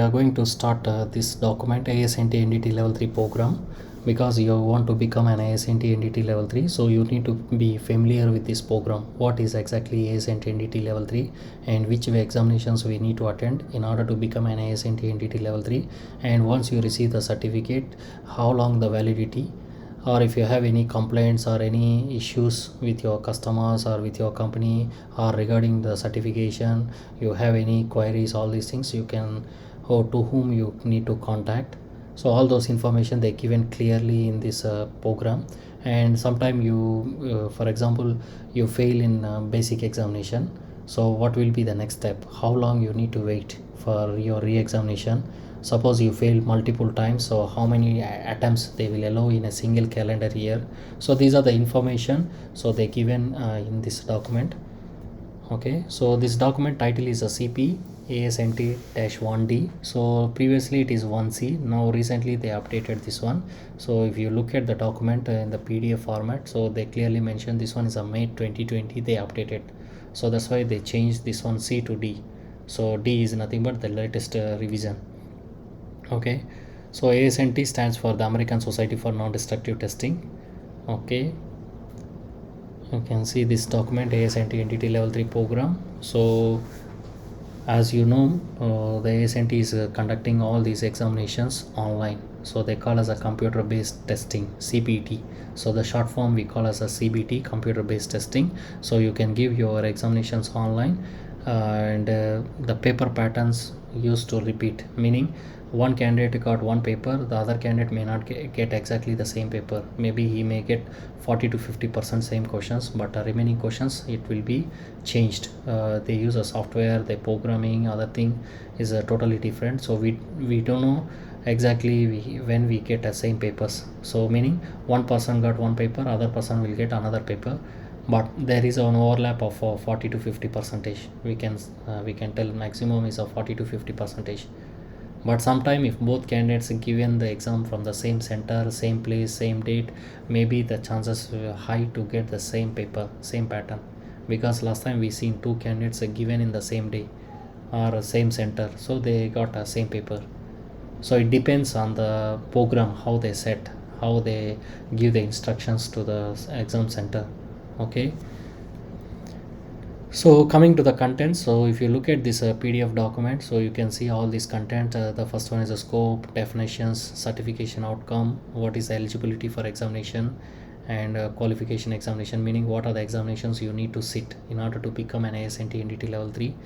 We are going to start this document ASNT NDT level 3 program because you want to become an ASNT NDT level 3, so you need to be familiar with this program. What is exactly ASNT NDT level 3 and which examinations we need to attend in order to become an ASNT NDT level 3, and once you receive the certificate, how long the validity, or if you have any complaints or any issues with your customers or with your company or regarding the certification, you have any queries, all these things you can, or to whom you need to contact. So all those information they given clearly in this program. And sometime you for example you fail in basic examination, so what will be the next step, how long you need to wait for your re-examination. Suppose you failed multiple times, so how many attempts they will allow in a single calendar year. So these are the information, so they given in this document. Okay, so this document title is a CP ASNT-1D. So previously it is 1C, now recently they updated this one. So if you look at the document in the PDF format, so they clearly mention this one is a May 2020 they updated. So that's why they changed this one C to D. So D is nothing but the latest revision. Okay, so ASNT stands for the American Society for Non-Destructive Testing. Okay, you can see this document ASNT NDT level 3 program. So as you know, the ASNT is conducting all these examinations online, so they call as a computer based testing, CBT. So the short form we call as a CBT, computer based testing. So you can give your examinations online, and the paper patterns used to repeat, meaning one candidate got one paper, the other candidate may not get exactly the same paper. Maybe he may get 40 to 50% same questions, but the remaining questions it will be changed. They use a software, the programming, other thing is totally different. So we don't know exactly when we get the same papers. So meaning one person got one paper, other person will get another paper, but there is an overlap of 40 to 50 percentage. We can tell maximum is a 40 to 50 percentage. But sometime if both candidates given the exam from the same center, same place, same date, maybe the chances high to get the same paper, same pattern, because last time we seen two candidates given in the same day or same center, so they got a same paper. So it depends on the program, how they set, how they give the instructions to the exam center. Okay, so coming to the content, so if you look at this PDF document, so you can see all this content. The first one is a scope, definitions, certification outcome, what is the eligibility for examination, and qualification examination, meaning what are the examinations you need to sit in order to become an ASNT NDT level 3.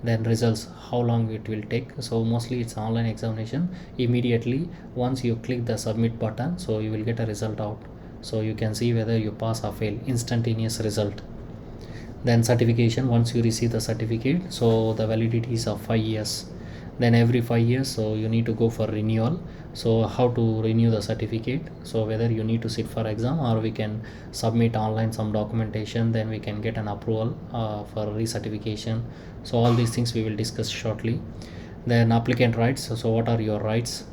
Then results, how long it will take. So mostly it's online examination. Immediately once you click the submit button, so you will get a result out, so you can see whether you pass or fail, instantaneous result. Then certification, once you receive the certificate, so the validity is of 5 years. Then every 5 years, so you need to go for renewal. So how to renew the certificate, so whether you need to sit for exam or we can submit online some documentation, then we can get an approval for recertification. So all these things we will discuss shortly. Then applicant rights, so what are your rights.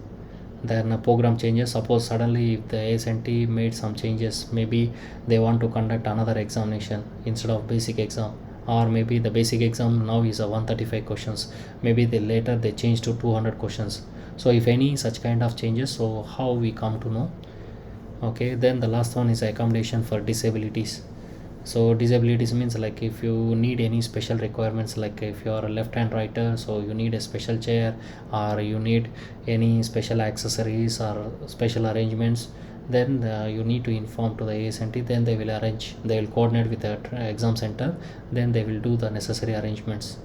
Then program changes, suppose suddenly if the ASNT made some changes, maybe they want to conduct another examination instead of basic exam, or maybe the basic exam now is a 135 questions, maybe later they change to 200 questions. So if any such kind of changes, so how we come to know. Okay, then the last one is accommodation for disabilities. So disabilities means like if you need any special requirements, like if you are a left hand writer, so you need a special chair, or you need any special accessories or special arrangements, then you need to inform to the ASNT, then they will arrange, they will coordinate with the exam center, then they will do the necessary arrangements.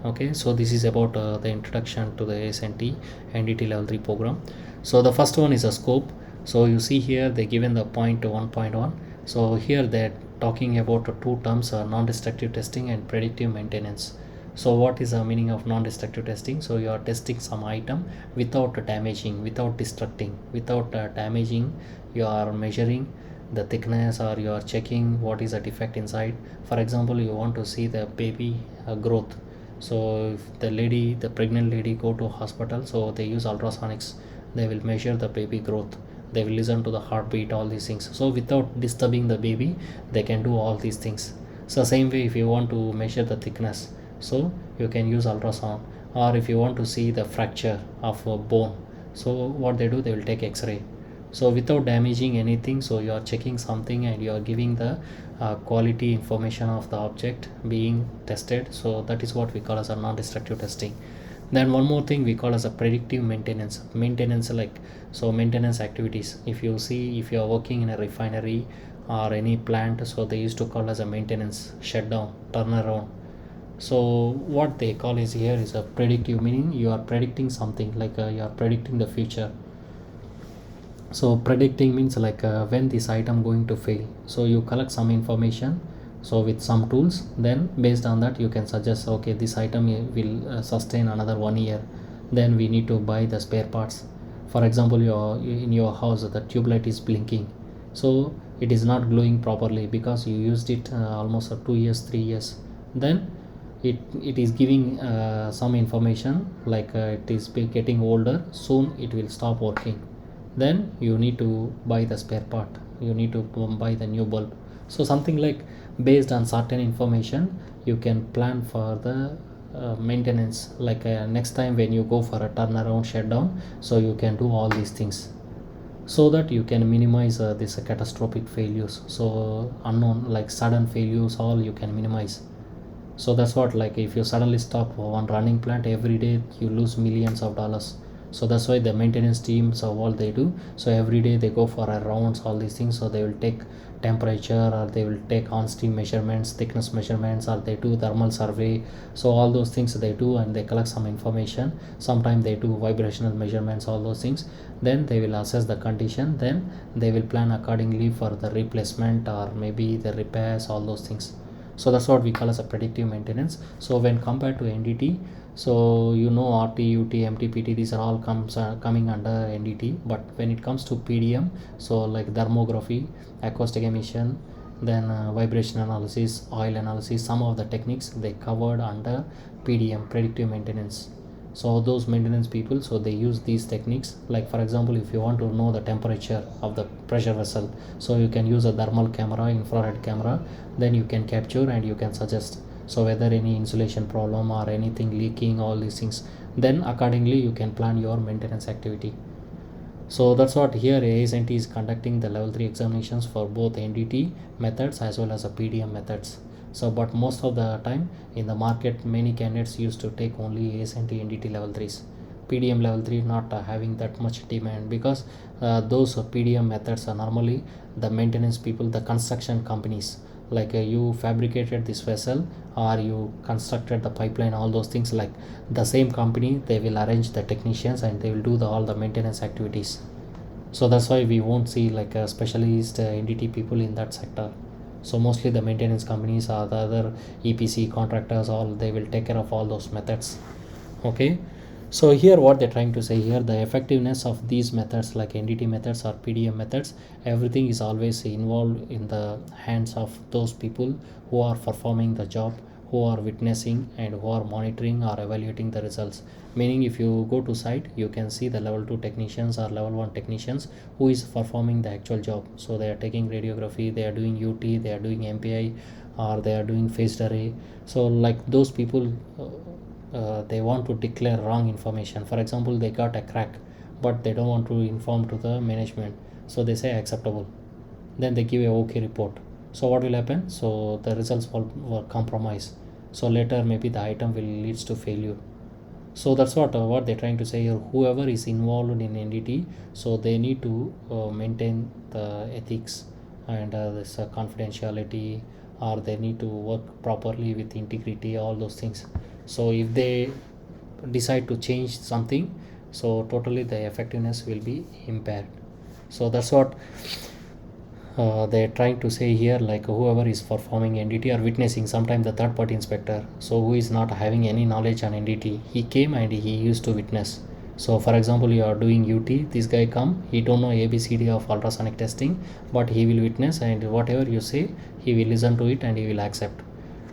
Okay, so this is about the introduction to the ASNT NDT level 3 program. So the first one is a scope. So you see here they given the point 1.1. so here they're talking about two terms, non-destructive testing and predictive maintenance. So what is the meaning of non-destructive testing? So you are testing some item without damaging, without destructing, without damaging. You are measuring the thickness, or you are checking what is the defect inside. For example, you want to see the baby growth. So if the pregnant lady go to hospital, so they use ultrasonics, they will measure the baby growth, they will listen to the heartbeat, all these things. So without disturbing the baby, they can do all these things. So same way, if you want to measure the thickness, so you can use ultrasound. or if you want to see the fracture of a bone, so what they do, they will take x-ray. So without damaging anything, so you are checking something and you are giving the quality information of the object being tested. So that is what we call as a non-destructive testing. Then one more thing we call as a predictive maintenance, like, so maintenance activities. If you see, if you are working in a refinery or any plant, so they used to call as a maintenance shutdown, turnaround. So what they call is here is a predictive, meaning you are predicting something, like you are predicting the future. So predicting means like when this item going to fail, so you collect some information, so with some tools, then based on that you can suggest, okay, this item will sustain another 1 year, then we need to buy the spare parts. For example, in your house the tube light is blinking, so it is not glowing properly because you used it almost 2 years, 3 years. Then it is giving some information, like it is getting older, soon it will stop working. Then you need to buy the spare part, you need to buy the new bulb. So something like, based on certain information, you can plan for the maintenance, like next time when you go for a turnaround shutdown, so you can do all these things, so that you can minimize this catastrophic failures. So unknown, like sudden failures, all you can minimize. So that's what, like if you suddenly stop one running plant, every day you lose millions of dollars. So that's why the maintenance teams of all they do, so every day they go for a rounds, all these things. So they will take temperature, or they will take on stream measurements, thickness measurements, or they do thermal survey. So all those things they do, and they collect some information. Sometimes they do vibrational measurements, all those things. Then they will assess the condition, then they will plan accordingly for the replacement or maybe the repairs, all those things. So that's what we call as a predictive maintenance. So when compared to NDT, so you know RT, UT, MTPT, these are all coming under NDT. But when it comes to PDM, so like thermography, acoustic emission, then vibration analysis, oil analysis, some of the techniques they covered under PDM, predictive maintenance. So those maintenance people, so they use these techniques. Like for example, if you want to know the temperature of the pressure vessel, so you can use a thermal camera, infrared camera, then you can capture and you can suggest, so whether any insulation problem or anything leaking, all these things, then accordingly you can plan your maintenance activity. So that's what here ASNT is conducting the level 3 examinations for both NDT methods as well as the PDM methods. So but most of the time in the market, many candidates used to take only ASNT NDT level 3s. PDM level 3 not having that much demand, because those PDM methods are normally the maintenance people, the construction companies, like you fabricated this vessel or you constructed the pipeline, all those things, like the same company, they will arrange the technicians and they will do all the maintenance activities. So that's why we won't see like a specialist NDT people in that sector. So mostly the maintenance companies or the other EPC contractors, all they will take care of all those methods. Okay, so here what they're trying to say here, the effectiveness of these methods like NDT methods or PDM methods, everything is always involved in the hands of those people who are performing the job, who are witnessing and who are monitoring or evaluating the results. Meaning if you go to site, you can see the level 2 technicians or level 1 technicians who is performing the actual job. So they are taking radiography, they are doing UT, they are doing MPI, or they are doing phased array. So like those people, they want to declare wrong information. For example, they got a crack, but they don't want to inform to the management, so they say acceptable, then they give a okay report. So what will happen, so the results will compromise, so later maybe the item will leads to failure. So that's what they're trying to say here. Whoever is involved in NDT, so they need to maintain the ethics and this confidentiality, or they need to work properly with integrity, all those things. So if they decide to change something, so totally the effectiveness will be impaired. So that's what they're trying to say here, like whoever is performing NDT or witnessing, sometimes the third party inspector, so who is not having any knowledge on NDT, he came and he used to witness. So for example, you are doing UT, this guy come, he don't know ABCD of ultrasonic testing, but he will witness, and whatever you say, he will listen to it and he will accept.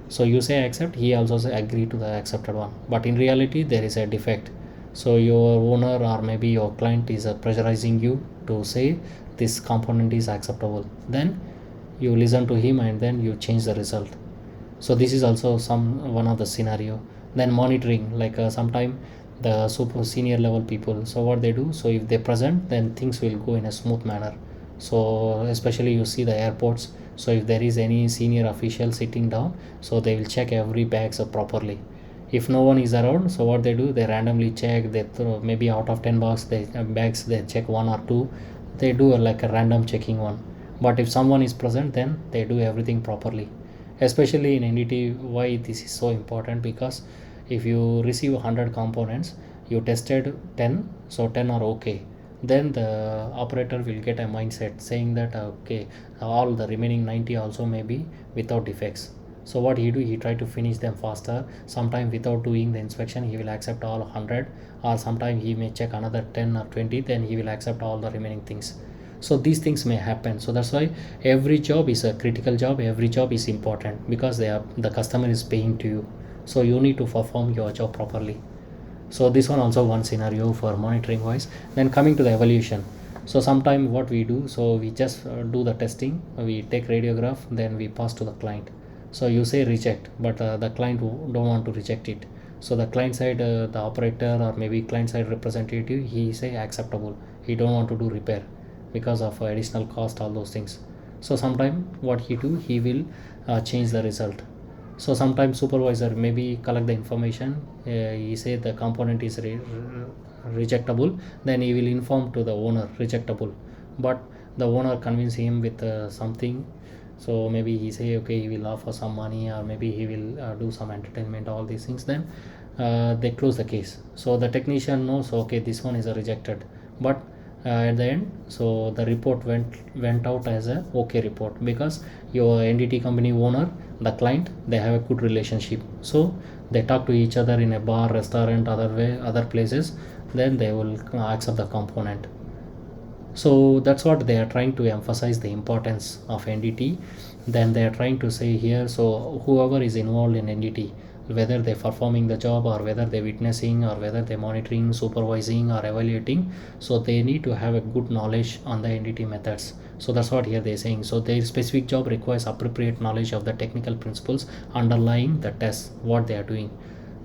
So you say accept, he also say agree to the accepted one, but in reality there is a defect. So your owner or maybe your client is pressurizing you to say this component is acceptable, then you listen to him and then you change the result. So this is also one of the scenario. Then monitoring, like sometime the super senior level people, so what they do, so if they present, then things will go in a smooth manner. So especially you see the airports, so if there is any senior official sitting down, so they will check every bags properly. If no one is around, so what they do, they randomly check, they throw maybe out of 10 bags they check one or two, they do like a random checking one. But if someone is present, then they do everything properly. Especially in NDT, why this is so important, because if you receive 100 components, you tested 10, so 10 are okay, then the operator will get a mindset saying that okay, all the remaining 90 also may be without defects. So what he do, he try to finish them faster. Sometime without doing the inspection, he will accept all 100, or sometime he may check another 10 or 20, then he will accept all the remaining things. So these things may happen. So that's why every job is a critical job, every job is important, because the customer is paying to you, so you need to perform your job properly. So this one also one scenario for monitoring wise. Then coming to the evaluation, so sometime what we do, so we just do the testing, we take radiograph, then we pass to the client. So you say reject, but the client don't want to reject it. So the client side, the operator or maybe client side representative, he say acceptable, he don't want to do repair because of additional cost, all those things. So sometime what he do, he will change the result. So sometimes supervisor maybe collect the information, he say the component is rejectable, then he will inform to the owner rejectable, but the owner convince him with something. So maybe he say okay, he will offer some money, or maybe he will do some entertainment, all these things, then they close the case. So the technician knows okay, this one is a rejected, but at the end, so the report went out as a okay report, because your NDT company owner, the client, they have a good relationship, so they talk to each other in a bar, restaurant, other places, then they will accept the component. So that's what they are trying to emphasize, the importance of NDT. Then they are trying to say here, so whoever is involved in NDT, whether they're performing the job, or whether they're witnessing, or whether they're monitoring, supervising, or evaluating, so they need to have a good knowledge on the NDT methods. So that's what here they're saying. So their specific job requires appropriate knowledge of the technical principles underlying the test what they are doing.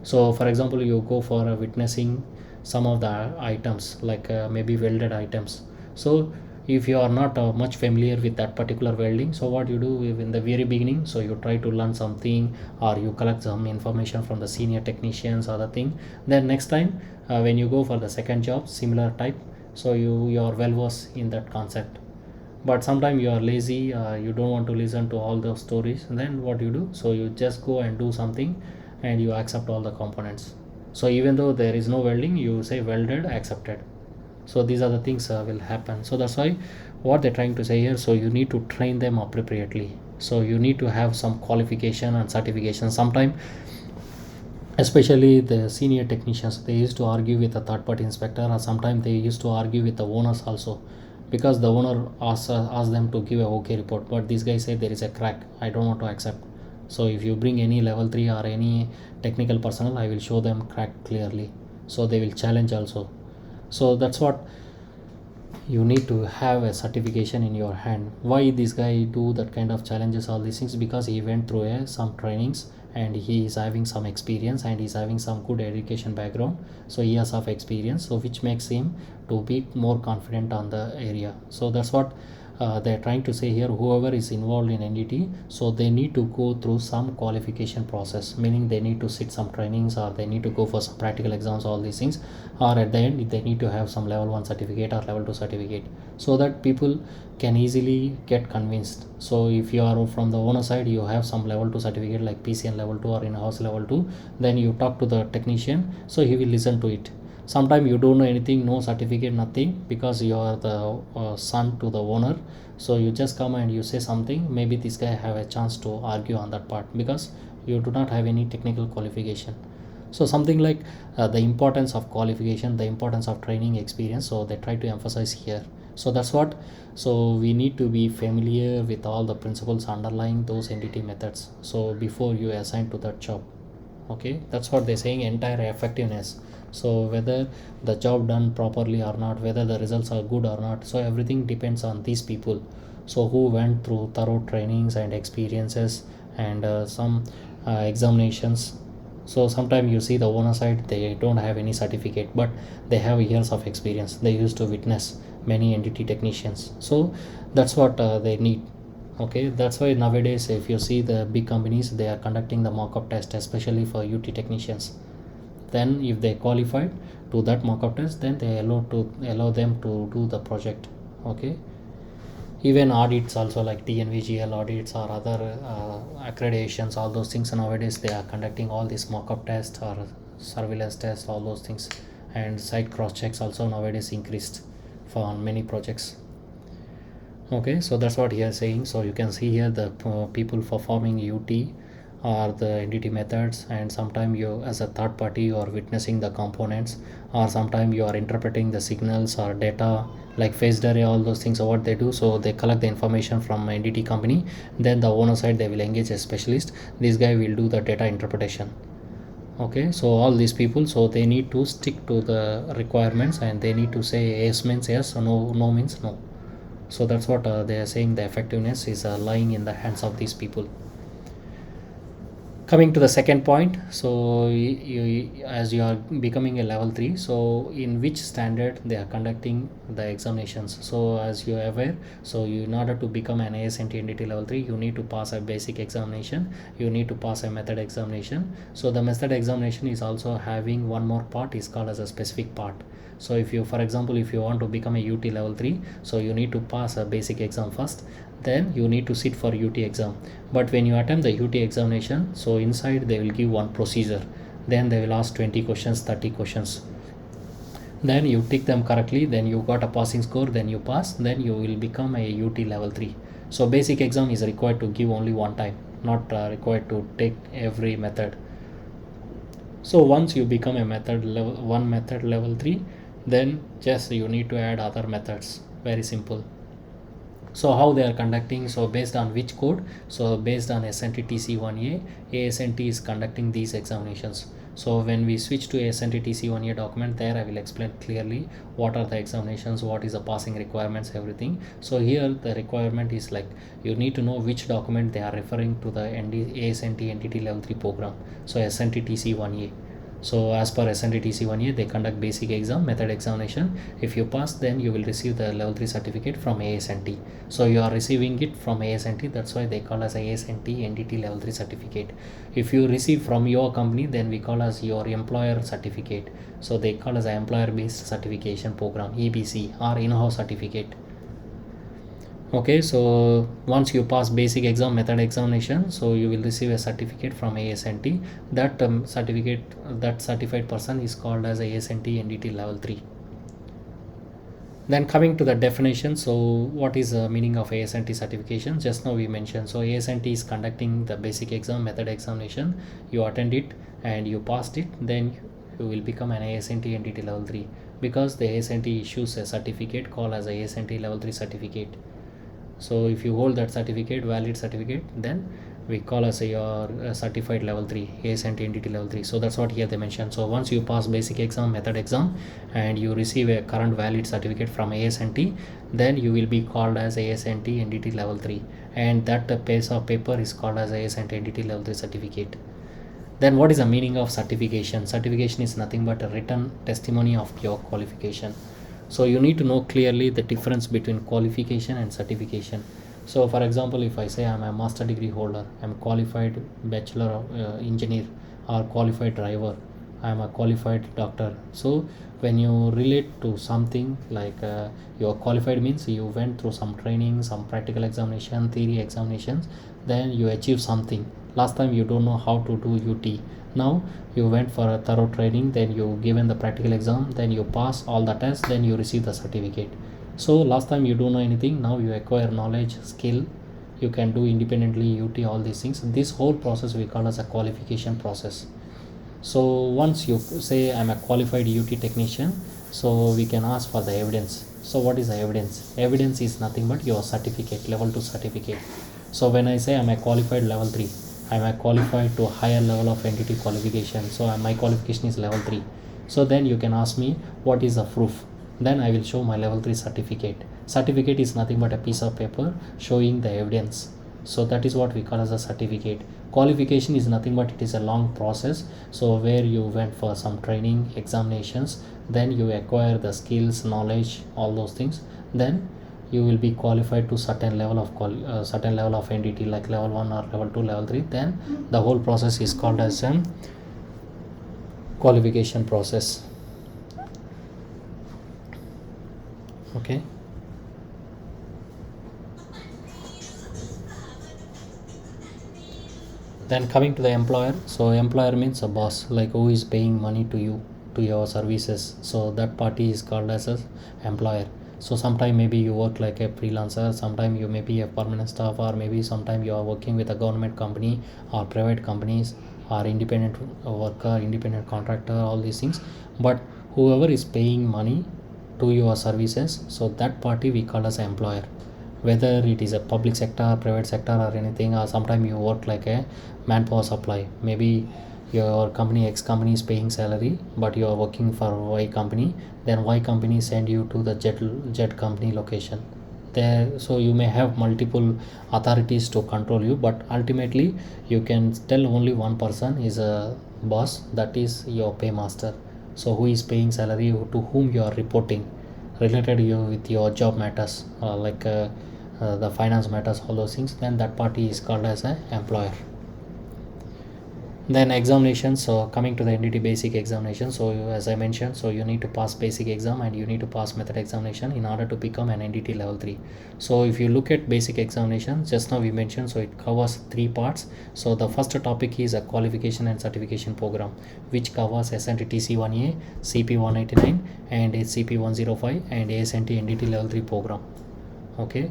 So for example, you go for witnessing some of the items, like maybe welded items. So if you are not much familiar with that particular welding, so what you do in the very beginning, so you try to learn something, or you collect some information from the senior technicians or the thing. Then next time when you go for the second job similar type, so you are well versed in that concept. But sometimes you are lazy, you don't want to listen to all those stories, and then what you do, so you just go and do something, and you accept all the components. So even though there is no welding, you say welded, accepted. So these are the things will happen. So that's why what they're trying to say here, so you need to train them appropriately, so you need to have some qualification and certification. Sometime especially the senior technicians, they used to argue with a third party inspector, or sometimes they used to argue with the owners also, because the owner asks them to give a okay report, but these guys say there is a crack, I don't want to accept. So if you bring any level 3 or any technical personnel, I will show them crack clearly, so they will challenge also. So that's what you need to have a certification in your hand. Why this guy do that kind of challenges, all these things, because he went through some trainings, and he is having some experience, and he's having some good education background, so he has of experience, so which makes him to be more confident on the area. So that's what they're trying to say here. Whoever is involved in NDT, so they need to go through some qualification process, meaning they need to sit some trainings, or they need to go for some practical exams, all these things, or at the end they need to have some level 1 certificate or level 2 certificate, so that people can easily get convinced. So if you are from the owner side, you have some level 2 certificate like PCN level 2 or in-house level 2, then you talk to the technician, so he will listen to it. Sometimes you don't know anything, no certificate, nothing, because you are the son to the owner, so you just come and you say something, maybe this guy have a chance to argue on that part, because you do not have any technical qualification. So something like the importance of qualification, the importance of training experience, so they try to emphasize here. So that's what, so we need to be familiar with all the principles underlying those NDT methods, so before you assign to that job. Okay, that's what they're saying, entire effectiveness. So whether the job done properly or not, whether the results are good or not, so everything depends on these people, so who went through thorough trainings and experiences, and some examinations. So sometimes you see the owner side, they don't have any certificate, but they have years of experience. They used to witness many entity technicians. So that's what they need. Okay, that's why nowadays if you see the big companies, they are conducting the mock-up test, especially for UT technicians. Then if they qualified to that mock-up test, then they allow them to do the project. Okay, even audits also, like TNVGL audits or other accreditations, all those things nowadays they are conducting all these mock-up tests or surveillance tests, all those things. And site cross checks also nowadays increased for many projects. Okay, so that's what he is saying. So you can see here the people performing UT or the entity methods, and sometimes you as a third party you are witnessing the components, or sometimes you are interpreting the signals or data like phased array, all those things. So what they do, so they collect the information from entity company, then the owner side they will engage a specialist. This guy will do the data interpretation. Okay, so all these people, so they need to stick to the requirements, and they need to say yes means yes or no means no. So that's what they are saying, the effectiveness is lying in the hands of these people. Coming to the second point, so as you are becoming a level 3, so in which standard they are conducting the examinations. So as you are aware, so in order to become an ASNT entity level 3, you need to pass a basic examination, you need to pass a method examination. So the method examination is also having one more part, is called as a specific part. So if you, for example, if you want to become a UT level 3, so you need to pass a basic exam first, then you need to sit for UT exam. But when you attempt the UT examination, so inside they will give one procedure, then they will ask 20 questions, 30 questions, then you tick them correctly, then you got a passing score, then you pass, then you will become a UT level 3. So basic exam is required to give only one time, not required to take every method. So once you become a method level 3, then just you need to add other methods, very simple. So how they are conducting, so based on which code, so based on SNT TC1A, ASNT is conducting these examinations. So when we switch to ASNT TC1A document, there I will explain clearly what are the examinations, what is the passing requirements, everything. So here the requirement is like, you need to know which document they are referring to, the ASNT entity level 3 program, so SNT TC1A. So as per SNT TC1A, they conduct basic exam, method examination. If you pass, then you will receive the level 3 certificate from ASNT. So you are receiving it from ASNT, that's why they call as ASNT entity level 3 certificate. If you receive from your company, then we call as your employer certificate. So they call as an employer based certification program, EBC, or in-house certificate. Okay, so once you pass basic exam, method examination, so you will receive a certificate from ASNT. That certificate, that certified person is called as ASNT entity level 3. Then coming to the definition, so what is the meaning of ASNT certification? Just now we mentioned, so ASNT is conducting the basic exam, method examination, you attend it and you passed it, then you will become an ASNT entity level 3, because the ASNT issues a certificate called as ASNT level 3 certificate. So if you hold that certificate, valid certificate, then we call as your certified level 3, ASNT entity level 3. So that's what here they mentioned. So once you pass basic exam, method exam, and you receive a current valid certificate from ASNT, then you will be called as ASNT entity level 3, and that piece of paper is called as ASNT entity level 3 certificate. Then what is the meaning of certification? Certification is nothing but a written testimony of your qualification. So you need to know clearly the difference between qualification and certification. So for example, if I say I'm a master degree holder, I'm a qualified bachelor of engineer, or qualified driver, I'm a qualified doctor. So when you relate to something like you're qualified means you went through some training, some practical examination, theory examinations, then you achieve something. Last time you don't know how to do UT, now you went for a thorough training, then you given the practical exam, then you pass all the tests, then you receive the certificate. So last time you don't know anything, now you acquire knowledge, skill, you can do independently UT, all these things. This whole process we call as a qualification process. So once you say I'm a qualified UT technician, so we can ask for the evidence. So what is the evidence? Evidence is nothing but your certificate, level 2 certificate. So when I say I'm a qualified level 3, I'm a qualified to a higher level of entity qualification, so my qualification is level 3. So then you can ask me what is the proof, then I will show my level 3 certificate. Certificate is nothing but a piece of paper showing the evidence. So that is what we call as a certificate. Qualification is nothing but it is a long process, so where you went for some training, examinations, then you acquire the skills, knowledge, all those things, then you will be qualified to certain level of certain level of entity like level 1 or level 2, level 3. Then the whole process is called as a qualification process. Okay. Then coming to the employer, so employer means a boss, like who is paying money to you, to your services. So that party is called as a employer. So sometime maybe you work like a freelancer, sometime you may be a permanent staff, or maybe sometime you are working with a government company or private companies or independent worker, independent contractor, all these things. But whoever is paying money to your services, so that party we call as an employer. Whether it is a public sector, private sector, or anything, or sometime you work like a manpower supply. Maybe your company X company is paying salary, but you are working for Y company. Then Y company send you to the jet company location. There, so you may have multiple authorities to control you, but ultimately you can tell only one person is a boss. That is your paymaster. So who is paying salary, to whom you are reporting, related you with your job matters, the finance matters, all those things. Then that party is called as an employer. Then examinations, so coming to the entity basic examination, so as I mentioned, so you need to pass basic exam and you need to pass method examination in order to become an entity level 3. So if you look at basic examination, just now we mentioned, so it covers 3 parts. So the first topic is a qualification and certification program, which covers SNT TC1A, CP 189 and CP 105 and ASNT entity level 3 program. Okay.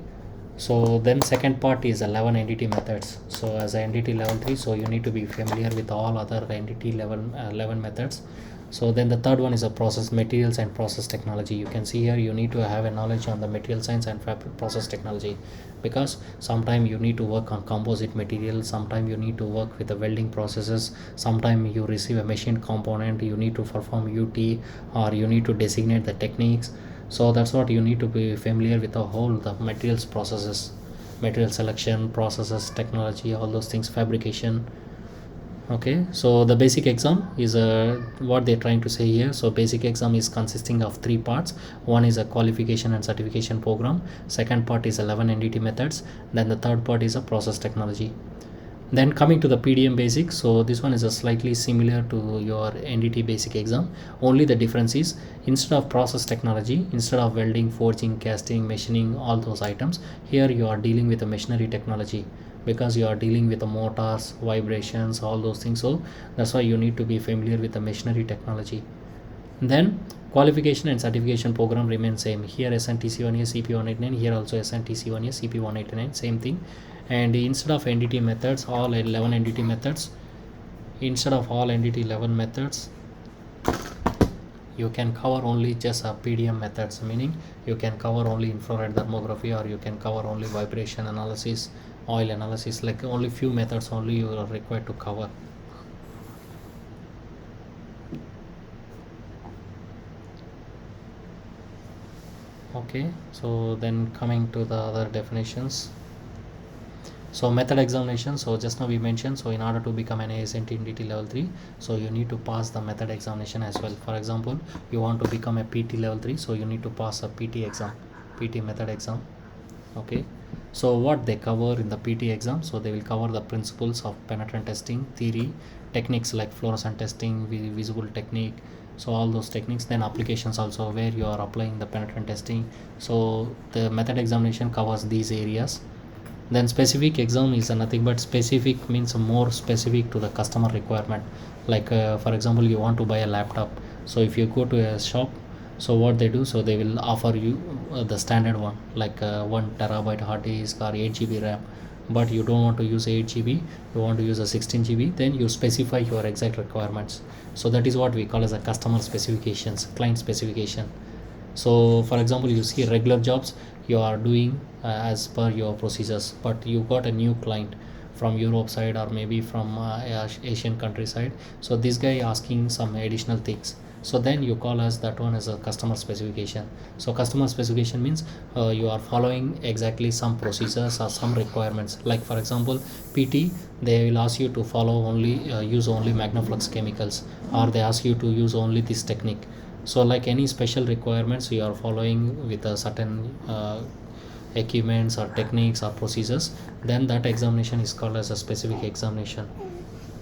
So then second part is 11 entity methods. So as an entity level 3, so you need to be familiar with all other entity level 11 methods. So then the third one is a process materials and process technology. You can see here you need to have a knowledge on the material science and process technology, because sometime you need to work on composite materials, sometime you need to work with the welding processes, sometime you receive a machine component, you need to perform UT, or you need to designate the techniques. So that's what you need to be familiar with the whole the materials processes, material selection processes, technology, all those things, fabrication. Okay, so the basic exam is what they're trying to say here. So basic exam is consisting of 3 parts. One is a qualification and certification program, second part is 11 entity methods, then the third part is a process technology. Then coming to the PDM basic, so this one is a slightly similar to your NDT basic exam. Only the difference is, instead of process technology, instead of welding, forging, casting, machining, all those items, here you are dealing with the machinery technology, because you are dealing with the motors, vibrations, all those things. So that's why you need to be familiar with the machinery technology. Then qualification and certification program remain same. Here SNTC1A, CP189, here also SNTC1A, CP189, same thing. And instead of entity methods, all 11 entity methods, instead of all entity 11 methods, you can cover only just a PDM methods, meaning you can cover only infrared thermography, or you can cover only vibration analysis, oil analysis, like only few methods only you are required to cover. Okay, so then coming to the other definitions. So method examination, so just now we mentioned, so in order to become an ASNT NDT level 3, so you need to pass the method examination as well. For example, you want to become a PT level 3, so you need to pass a PT exam, PT method exam. Okay, so what they cover in the PT exam, so they will cover the principles of penetrant testing, theory, techniques like fluorescent testing, visible technique, so all those techniques. Then applications also, where you are applying the penetrant testing. So the method examination covers these areas. Then specific exam is nothing but, specific means more specific to the customer requirement. Like for example, you want to buy a laptop, so if you go to a shop, so what they do, so they will offer you the standard one, like 1 terabyte hard disk or 8 GB RAM, but you don't want to use 8 GB, you want to use a 16 GB, then you specify your exact requirements. So that is what we call as a customer specifications, client specification. So for example, you see regular jobs you are doing as per your procedures, but you got a new client from Europe side, or maybe from Asian countryside. So this guy asking some additional things, So then you call as that one as a customer specification. So customer specification means you are following exactly some procedures or some requirements. Like for example, PT, they will ask you to follow only use only Magnaflux chemicals, or they ask you to use only this technique. So like any special requirements you are following with a certain equipments or techniques or procedures, then that examination is called as a specific examination.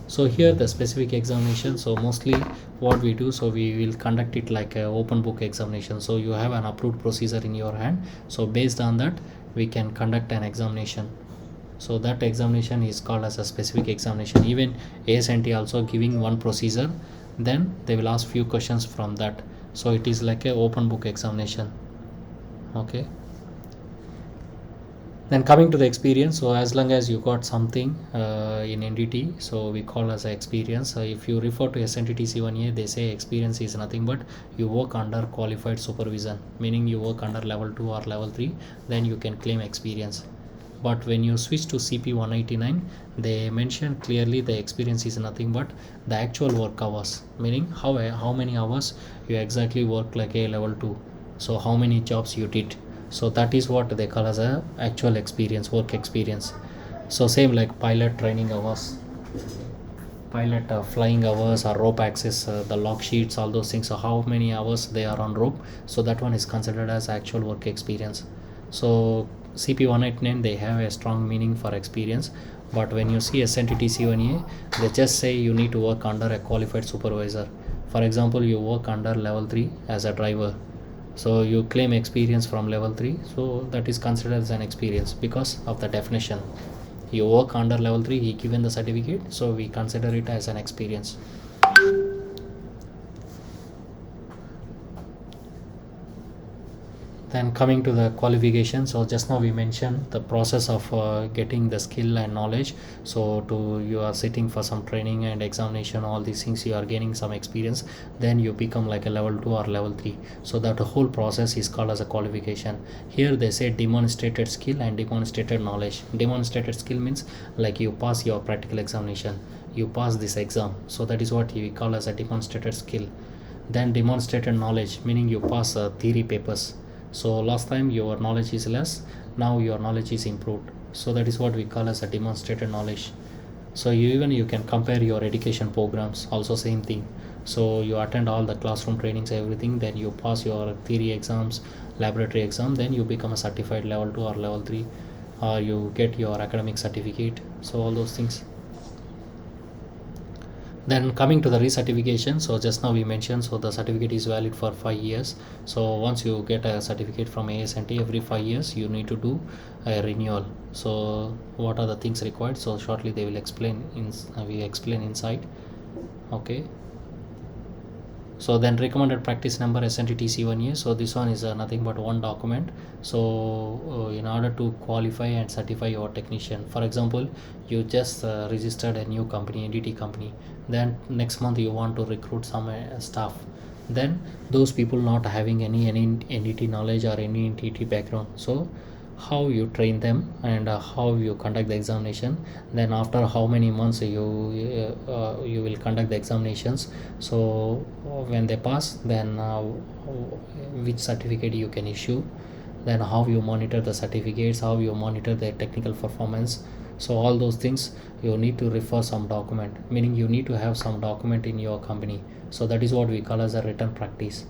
So here the specific examination, so mostly what we do, so we will conduct it like a open book examination. So you have an approved procedure in your hand, so based on that we can conduct an examination. So that examination is called as a specific examination. Even ASNT also giving one procedure, then they will ask few questions from that. So it is like a open book examination. Okay, then coming to the experience, so as long as you got something in NDT, so we call as a experience. If you refer to SNTTC 1A, they say experience is nothing but you work under qualified supervision, meaning you work under level 2 or level 3, then you can claim experience. But when you switch to CP 189, they mention clearly the experience is nothing but the actual work hours, meaning how many hours you exactly work like a level 2, so how many jobs you did. So that is what they call as a actual experience, work experience. So same like pilot training hours, pilot flying hours or rope access, the log sheets, all those things. So how many hours they are on rope, so that one is considered as actual work experience. So CP 189, they have a strong meaning for experience, but when you see SNTTC 1A, they just say you need to work under a qualified supervisor. For example, you work under level 3 as a driver, so you claim experience from level 3, so that is considered as an experience because of the definition. You work under level 3, he given the certificate, so we consider it as an experience. Then coming to the qualification, so just now we mentioned the process of getting the skill and knowledge. So to you are sitting for some training and examination, all these things, you are gaining some experience, then you become like a level 2 or level 3. So that whole process is called as a qualification. Here they say demonstrated skill and demonstrated knowledge. Demonstrated skill means like you pass your practical examination, you pass this exam, so that is what we call as a demonstrated skill. Then demonstrated knowledge, meaning you pass theory papers. So last time your knowledge is less, now your knowledge is improved, so that is what we call as a demonstrated knowledge. So you can compare your education programs, also same thing. So you attend all the classroom trainings, everything, then you pass your theory exams, laboratory exam, then you become a certified level 2 or level 3, or you get your academic certificate. So all those things. Then coming to the recertification, so just now we mentioned, so the certificate is valid for 5 years. So once you get a certificate from ASNT, every 5 years you need to do a renewal. So what are the things required, so shortly they will explain we explain inside. Okay, so then recommended practice number SNTTC 1A, so this one is nothing but one document. So in order to qualify and certify your technician, for example, you just registered a new company, NDT company, then next month you want to recruit some staff, then those people not having any NDT knowledge or any NDT background, so how you train them and how you conduct the examination, then after how many months you will conduct the examinations. So when they pass, then which certificate you can issue, then how you monitor the certificates, how you monitor their technical performance. So all those things you need to refer some document, meaning you need to have some document in your company. So that is what we call as a written practice.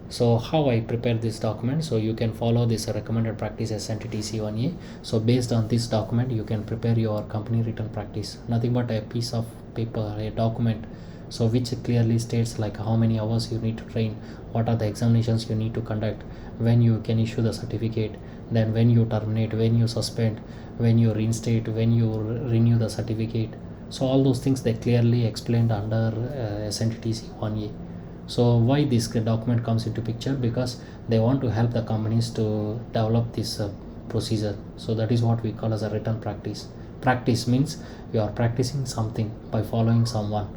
So how I prepare this document, so you can follow this recommended practice SNTTC 1A. So based on this document you can prepare your company written practice, nothing but a piece of paper, a document, so which clearly states like how many hours you need to train, what are the examinations you need to conduct, when you can issue the certificate, then when you terminate, when you suspend, when you reinstate, when you renew the certificate. So all those things they clearly explained under SNTTC 1A. So why this document comes into picture, because they want to help the companies to develop this procedure. So that is what we call as a written practice. Practice means you are practicing something by following someone,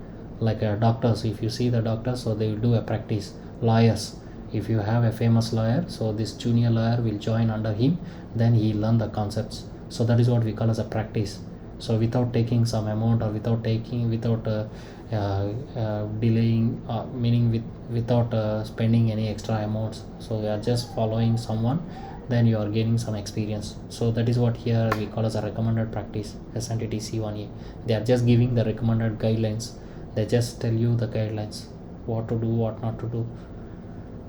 like doctors, if you see the doctors, so they will do a practice. Lawyers, if you have a famous lawyer, so this junior lawyer will join under him, then he learn the concepts. So that is what we call as a practice. So without taking some amount or without delaying, meaning without spending any extra amounts. So you are just following someone, then you are gaining some experience. So that is what here we call as a recommended practice, SNTTC1A. They are just giving the recommended guidelines. They just tell you the guidelines, what to do, what not to do.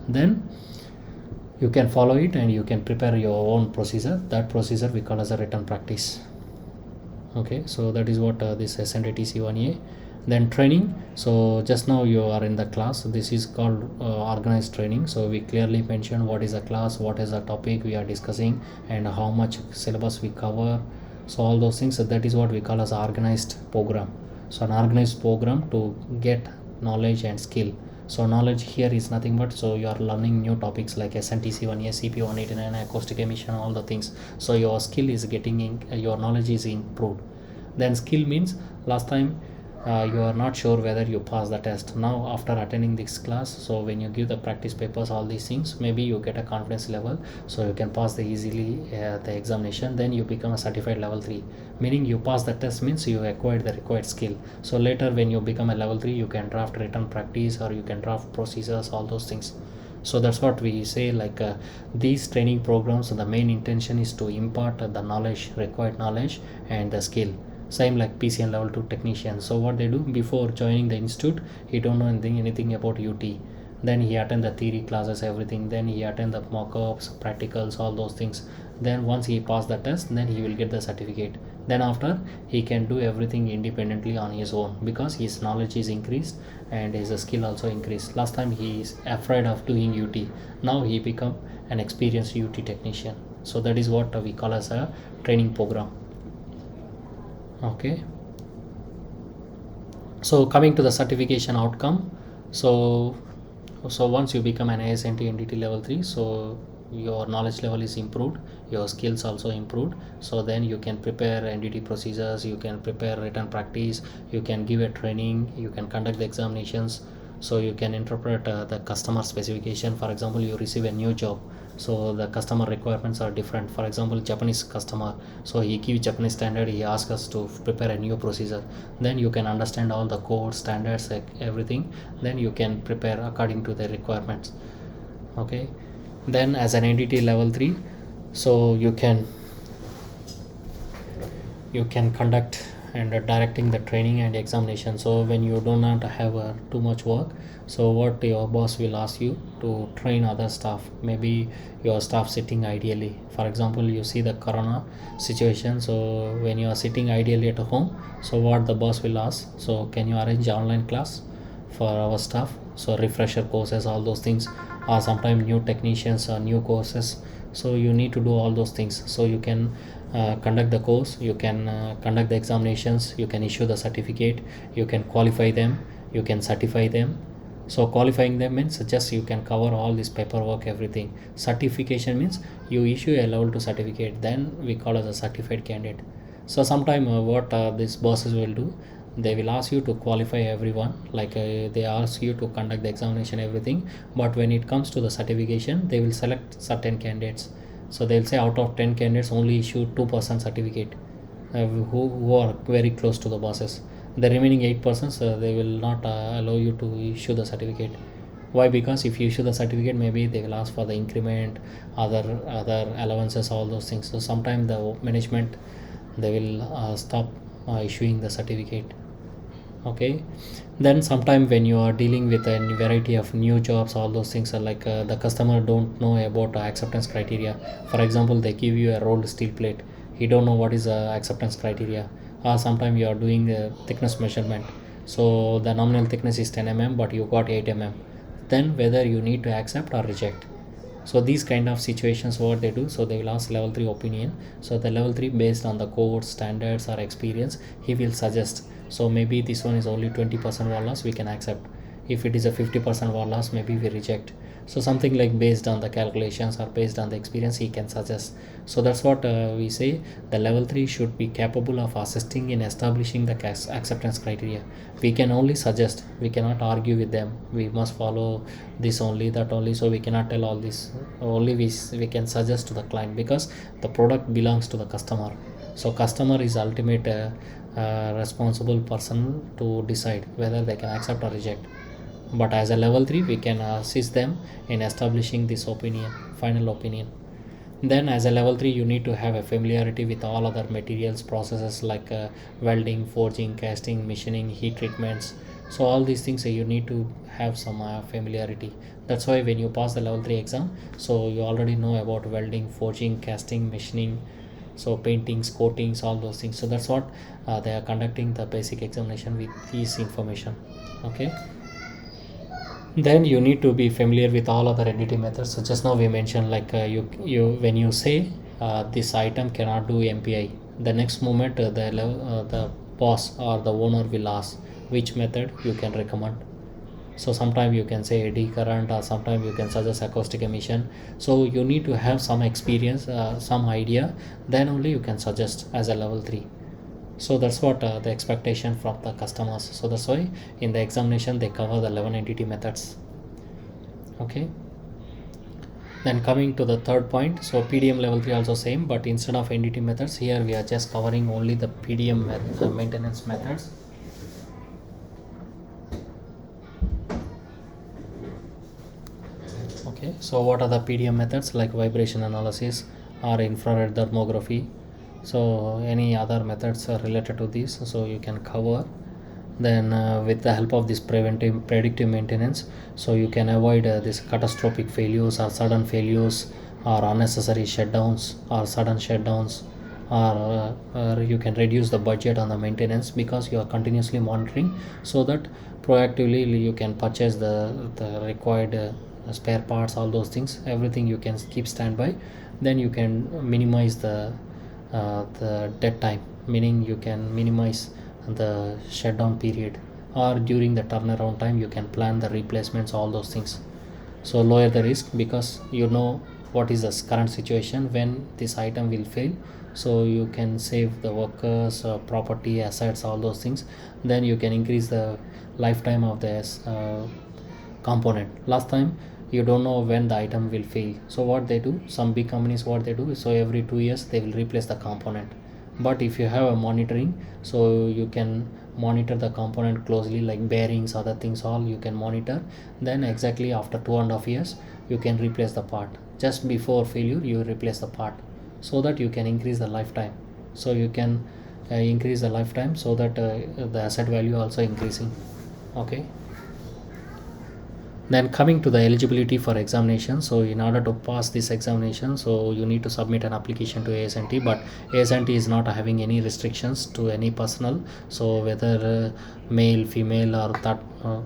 Then you can follow it and you can prepare your own procedure. That procedure we call as a written practice. Okay, so that is what this SNTTC1A. Then training. So just now you are in the class, this is called organized training. So we clearly mention what is the class, what is the topic we are discussing, and how much syllabus we cover. So all those things, so that is what we call as organized program. So an organized program to get knowledge and skill. So knowledge here is nothing but, so you are learning new topics like SNTC1A, CP189, acoustic emission, all the things. So your skill is getting in, your knowledge is improved. Then skill means last time you are not sure whether you pass the test. Now after attending this class, so when you give the practice papers, all these things, maybe you get a confidence level, so you can pass the easily the examination. Then you become a certified level 3, meaning you pass the test means you acquired the required skill. So later when you become a level 3, you can draft written practice or you can draft procedures, all those things. So that's what we say, like these training programs, the main intention is to impart the knowledge, required knowledge and the skill. Same like PCN level 2 technician. So what they do, before joining the institute, he don't know anything about UT. Then he attend the theory classes, everything. Then he attend the mock-ups, practicals, all those things. Then once he pass the test, then he will get the certificate. Then after, he can do everything independently on his own, because his knowledge is increased and his skill also increased. Last time he is afraid of doing UT. Now he become an experienced UT technician. So that is what we call as a training program. Okay, so coming to the certification outcome. So once you become an ASNT NDT level 3, so your knowledge level is improved, your skills also improved. So then you can prepare NDT procedures, you can prepare written practice, you can give a training, you can conduct the examinations. So you can interpret the customer specification. For example, you receive a new job, so the customer requirements are different. For example, Japanese customer, so he gives Japanese standard, he asks us to prepare a new procedure. Then you can understand all the code standards, like everything. Then you can prepare according to the requirements. Okay, then as an NDT level 3, so you can conduct and directing the training and examination. So when you do not have too much work, so what your boss will ask you to train other staff, maybe your staff sitting ideally. For example, you see the corona situation, so when you are sitting ideally at home, so what the boss will ask, so can you arrange online class for our staff, so refresher courses, all those things, or sometimes new technicians or new courses. So you need to do all those things. So you can conduct the course, you can conduct the examinations, you can issue the certificate, you can qualify them, you can certify them. So qualifying them means just you can cover all this paperwork, everything. Certification means you issue a level 2 certificate, then we call as a certified candidate. So sometime what these bosses will do, they will ask you to qualify everyone, like they ask you to conduct the examination, everything. But when it comes to the certification, they will select certain candidates. So they'll say out of 10 candidates, only issue 2% certificate, who are very close to the bosses. The remaining 8%, they will not allow you to issue the certificate. Why? Because if you issue the certificate, maybe they will ask for the increment, other allowances, all those things. So sometimes the management, they will stop issuing the certificate. Okay, then sometime when you are dealing with a variety of new jobs, all those things are like the customer don't know about acceptance criteria. For example, they give you a rolled steel plate, he don't know what is acceptance criteria. Or sometime you are doing a thickness measurement, so the nominal thickness is 10 mm but you got 8 mm, then whether you need to accept or reject. So these kind of situations, what they do, so they will ask level 3 opinion. So the level 3, based on the code standards or experience, he will suggest, so maybe this one is only 20% wall loss, we can accept. If it is a 50% wall loss, maybe we reject. So something like based on the calculations or based on the experience, he can suggest. So that's what we say, the level 3 should be capable of assisting in establishing the acceptance criteria. We can only suggest, we cannot argue with them, we must follow this only, that only. So we cannot tell all this, only we can suggest to the client, because the product belongs to the customer. So customer is ultimate responsible person to decide whether they can accept or reject. But as a level 3, we can assist them in establishing this opinion, final opinion. Then as a level 3, you need to have a familiarity with all other materials processes like welding, forging, casting, machining, heat treatments. So all these things you need to have some familiarity. That's why when you pass the level 3 exam, so you already know about welding, forging, casting, machining, so paintings, coatings, all those things. So that's what they are conducting the basic examination with this information. Okay, then you need to be familiar with all other NDT methods. So just now we mentioned like you when you say this item cannot do MPI, the next moment the boss or the owner will ask which method you can recommend. So sometimes you can say eddy current, or sometimes you can suggest acoustic emission. So you need to have some experience, some idea, then only you can suggest as a level 3. So that's what the expectation from the customers. So that's why in the examination they cover the 11 entity methods. Okay, then coming to the third point, so PDM level 3 also same, but instead of entity methods, here we are just covering only the PDM maintenance methods. Okay, so what are the PDM methods? Like vibration analysis or infrared thermography. So any other methods are related to this, so you can cover. Then with the help of this predictive maintenance, so you can avoid this catastrophic failures or sudden failures or unnecessary shutdowns or sudden shutdowns, or you can reduce the budget on the maintenance because you are continuously monitoring, so that proactively you can purchase the required spare parts, all those things, everything you can keep standby. Then you can minimize the dead time, meaning you can minimize the shutdown period, or during the turnaround time you can plan the replacements, all those things. So lower the risk because you know what is the current situation when this item will fail, so you can save the workers, property, assets, all those things. Then you can increase the lifetime of this component. Last time you don't know when the item will fail, so what they do, some big companies, what they do, so every 2 years they will replace the component. But if you have a monitoring, so you can monitor the component closely, like bearings, other things, all you can monitor. Then exactly after 2.5 years you can replace the part. Just before failure you replace the part, so that you can increase the lifetime. So you can increase the lifetime, so that the asset value also increasing. Okay, then coming to the eligibility for examination, so in order to pass this examination, so you need to submit an application to ASNT, but ASNT is not having any restrictions to any personal. So whether male, female, or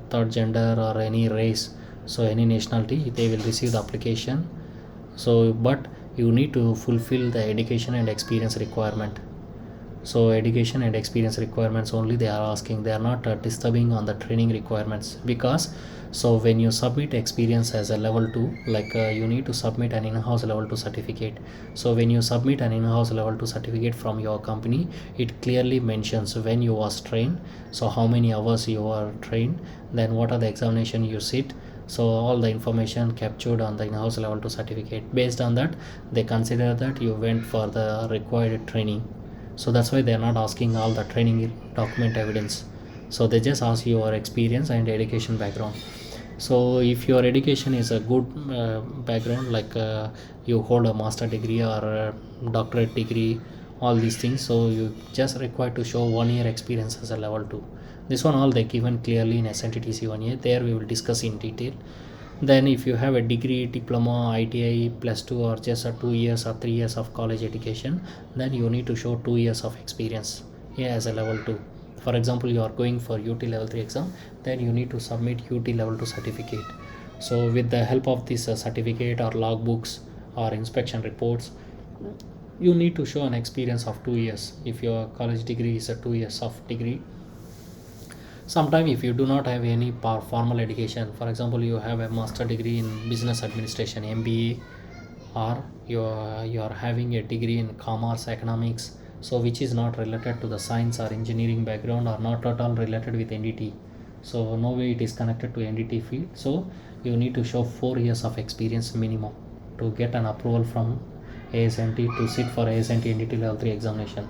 third gender, or any race, so any nationality, they will receive the application. So but you need to fulfill the education and experience requirement. So education and experience requirements only they are asking, they are not disturbing on the training requirements. Because so when you submit experience as a level 2, like you need to submit an in-house level 2 certificate. So when you submit an in-house level 2 certificate from your company, it clearly mentions when you was trained, so how many hours you are trained, then what are the examination you sit. So all the information captured on the in-house level 2 certificate. Based on that, they consider that you went for the required training. So that's why they are not asking all the training document evidence. So they just ask your experience and education background. So if your education is a good background, like you hold a master degree or a doctorate degree, all these things, so you just required to show 1 year experience as a level 2. This one all they given clearly in SNTTC 1 year. There we will discuss in detail. Then if you have a degree, diploma, ITI plus 2, or just a 2 years or 3 years of college education, then you need to show 2 years of experience here as a level 2. For example, you are going for UT level 3 exam, then you need to submit UT level 2 certificate. So with the help of this certificate or logbooks or inspection reports, you need to show an experience of 2 years. If your college degree is a 2 years of degree, sometime if you do not have any formal education, for example you have a master degree in business administration, MBA, or you are having a degree in commerce, economics, so which is not related to the science or engineering background, or not at all related with NDT, so no way it is connected to NDT field. So you need to show 4 years of experience minimum to get an approval from ASNT to sit for ASNT NDT level 3 examination.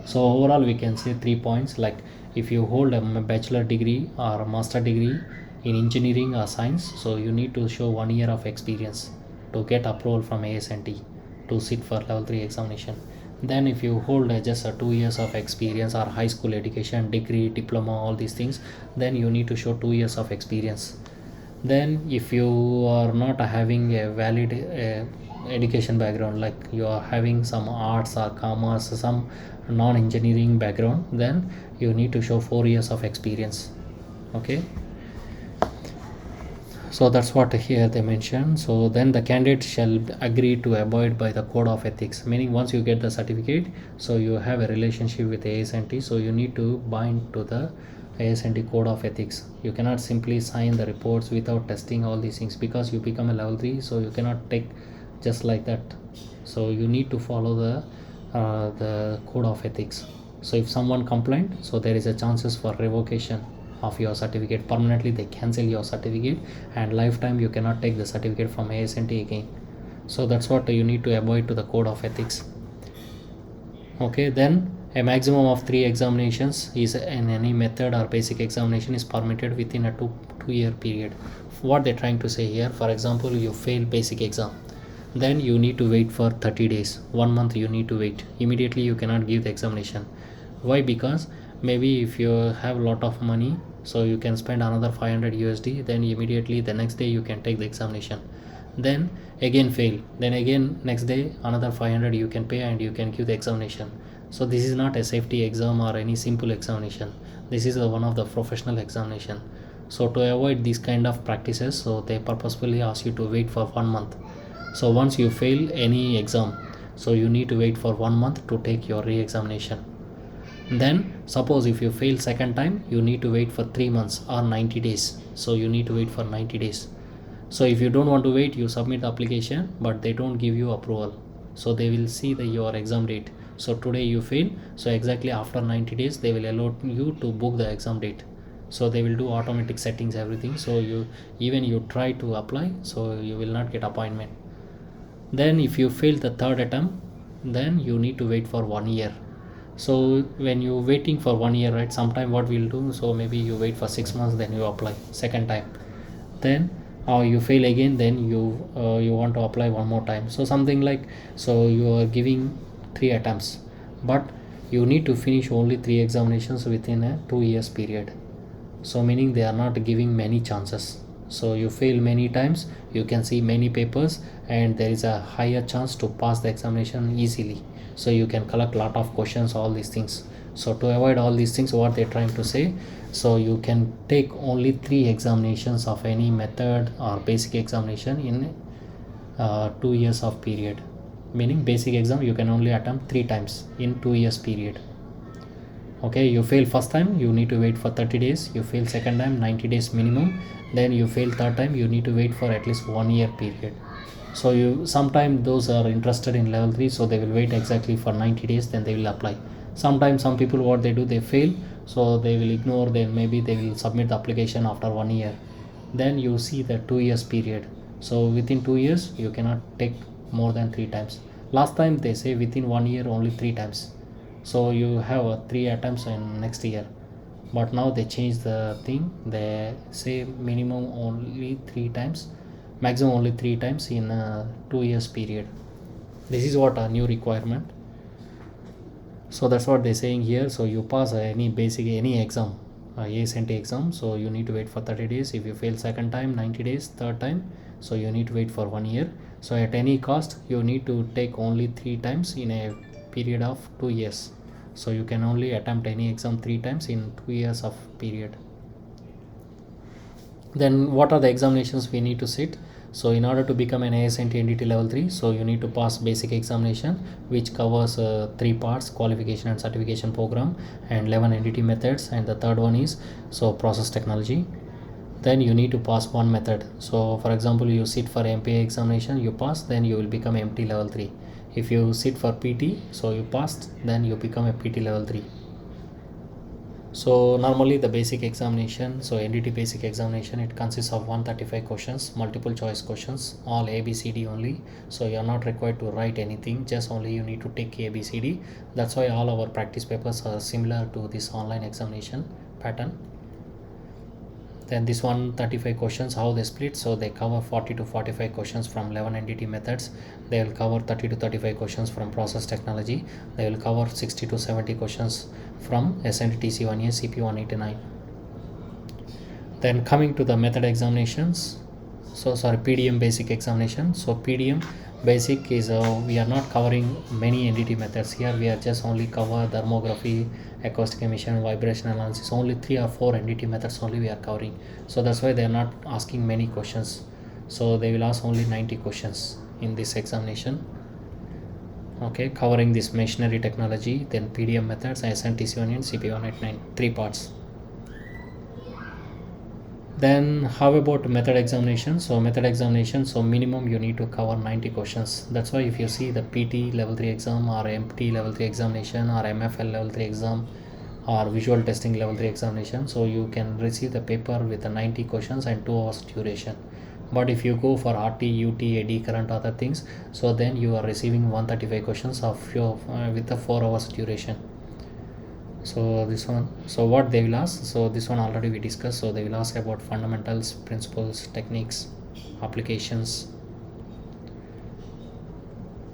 So overall we can say 3 points, like if you hold a bachelor degree or a master degree in engineering or science, so you need to show 1 year of experience to get approval from ASNT to sit for level 3 examination. Then if you hold just a 2 years of experience or high school education, degree, diploma, all these things, then you need to show 2 years of experience. Then if you are not having a valid education background, like you are having some arts or commerce, some non-engineering background, then you need to show 4 years of experience. Okay, so that's what here they mention. So then the candidate shall agree to abide by the code of ethics, meaning once you get the certificate, so you have a relationship with ASNT, so you need to bind to the ASNT code of ethics. You cannot simply sign the reports without testing all these things, because you become a level 3, so you cannot take just like that. So you need to follow the code of ethics. So if someone complained, so there is a chances for revocation of your certificate. Permanently they cancel your certificate, and lifetime you cannot take the certificate from ASNT again. So that's what you need to avoid to the code of ethics. Okay, then a maximum of 3 examinations is in any method or basic examination is permitted within a two-year period. What they're trying to say here, for example, you fail basic exam, then you need to wait for 30 days, 1 month you need to wait. Immediately you cannot give the examination. Why? Because maybe if you have a lot of money, so you can spend another 500 USD, then immediately the next day you can take the examination. Then again fail, then again next day another 500 you can pay and you can give the examination. So this is not a safety exam or any simple examination. This is one of the professional examination. So to avoid these kind of practices, so they purposefully ask you to wait for 1 month. So once you fail any exam, so you need to wait for 1 month to take your re-examination. Then suppose if you fail second time, you need to wait for 3 months or 90 days. So you need to wait for 90 days. So if you don't want to wait, you submit the application, but they don't give you approval. So they will see your exam date. So today you fail, so exactly after 90 days they will allow you to book the exam date. So they will do automatic settings, everything. So you try to apply, so you will not get appointment. Then if you fail the third attempt, then you need to wait for 1 year. So when you waiting for 1 year, right, sometime what we'll do, so maybe you wait for 6 months, then you apply second time. Then you fail again, then you want to apply one more time. So something like, so you are giving 3 attempts, but you need to finish only 3 examinations within a 2 years period. So meaning they are not giving many chances. So you fail many times, you can see many papers, and there is a higher chance to pass the examination easily. So you can collect lot of questions, all these things. So to avoid all these things, what they're trying to say, so you can take only 3 examinations of any method or basic examination in 2 years of period. Meaning basic exam you can only attempt 3 times in 2 years period. Okay, you fail first time, you need to wait for 30 days. You fail second time, 90 days minimum. Then you fail third time, you need to wait for at least 1 year period. So you sometimes those are interested in level 3, so they will wait exactly for 90 days, then they will apply. Sometimes some people, what they do, they fail, so they will ignore, then maybe they will submit the application after 1 year. Then you see the 2 years period. So within 2 years you cannot take more than 3 times. Last time they say within 1 year only 3 times. So you have 3 attempts in next year. But now they change the thing. They say minimum only 3 times, maximum only 3 times in a 2 years period. This is what a new requirement. So that's what they're saying here. So you pass any exam, ASNT exam, so you need to wait for 30 days. If you fail second time, 90 days, third time, so you need to wait for 1 year. So at any cost you need to take only 3 times in a period of 2 years. So you can only attempt any exam 3 times in 2 years of period. Then what are the examinations we need to sit? So in order to become an ASNT NDT level 3, so you need to pass basic examination, which covers 3 parts: qualification and certification program, and 11 NDT methods, and the third one is so process technology. Then you need to pass one method. So for example, you sit for MPA examination, you pass, then you will become MT level 3. If you sit for PT, so you passed, then you become a PT level 3. So normally the basic examination, so NDT basic examination, it consists of 135 questions, multiple choice questions, all ABCD only. So you're not required to write anything, just only you need to take ABCD. That's why all our practice papers are similar to this online examination pattern. Then this 135 questions, how they split, so they cover 40 to 45 questions from 11 NDT methods. They will cover 30 to 35 questions from process technology. They will cover 60 to 70 questions from SNTTC 1A CP 189. Then coming to the method examinations, PDM basic examination. So PDM basic is we are not covering many NDT methods here. We are just only cover thermography, acoustic emission, vibration analysis. Only 3 or 4 NDT methods only we are covering. So that's why they are not asking many questions. So they will ask only 90 questions in this examination. Okay, covering this machinery technology, then PDM methods, SNTC1 and CP189, 3 parts. Then how about method examination? So method examination, so minimum you need to cover 90 questions. That's why if you see the PT level 3 exam or MT level 3 examination or MFL level 3 exam or visual testing level 3 examination, so you can receive the paper with the 90 questions and 2 hours duration. But if you go for RT, UT, AD, current, other things, so then you are receiving 135 questions with the 4 hours duration. So this one, so what they will ask, so this one already we discussed. So they will ask about fundamentals, principles, techniques, applications.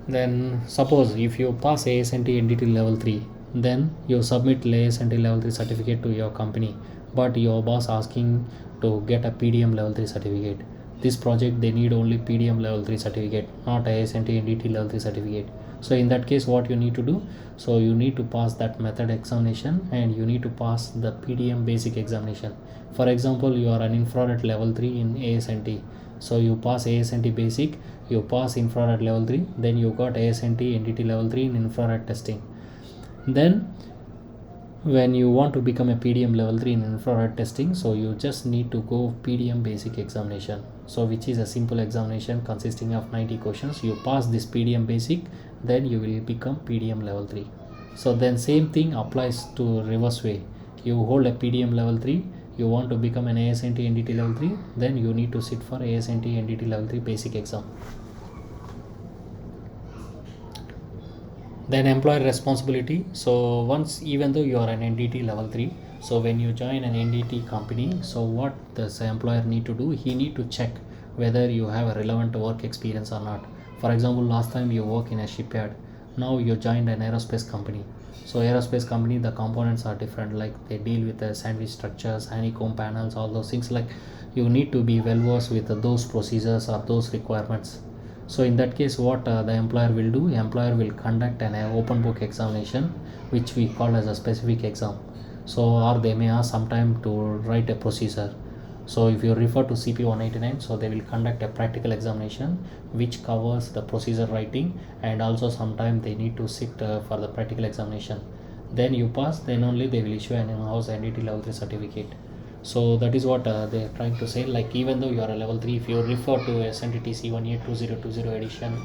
Then suppose if you pass ASNT NDT level 3, then you submit ASNT level 3 certificate to your company, but your boss asking to get a PDM level 3 certificate. This project they need only PDM level 3 certificate, not ASNT NDT level 3 certificate. So in that case what you need to do, so you need to pass that method examination and you need to pass the PDM basic examination. For example, you are an infrared level 3 in ASNT, so you pass ASNT basic, you pass infrared level 3, then you got ASNT NDT level 3 in infrared testing. Then when you want to become a PDM level 3 in infrared testing, so you just need to go PDM basic examination, so which is a simple examination consisting of 90 questions. You pass this PDM basic, then you will become PDM level 3. So then same thing applies to reverse way. You hold a PDM level 3, you want to become an ASNT NDT level 3, then you need to sit for ASNT NDT level 3 basic exam. Then employer responsibility. So once, even though you are an NDT level 3, so when you join an NDT company, so what does the employer need to do? He need to check whether you have a relevant work experience or not. For example, last time you work in a shipyard, now you joined an aerospace company. So aerospace company, the components are different, like they deal with the sandwich structures, honeycomb panels, all those things. Like you need to be well versed with those procedures or those requirements. So in that case what the employer will do, employer will conduct an open book examination, which we call as a specific exam. So or they may ask sometime to write a procedure. So if you refer to CP 189, so they will conduct a practical examination which covers the procedure writing, and also sometime they need to sit for the practical examination. Then you pass, then only they will issue an in-house NDT level 3 certificate. So that is what they are trying to say. Like even though you are a level 3, if you refer to SNTTC 1A2020 edition,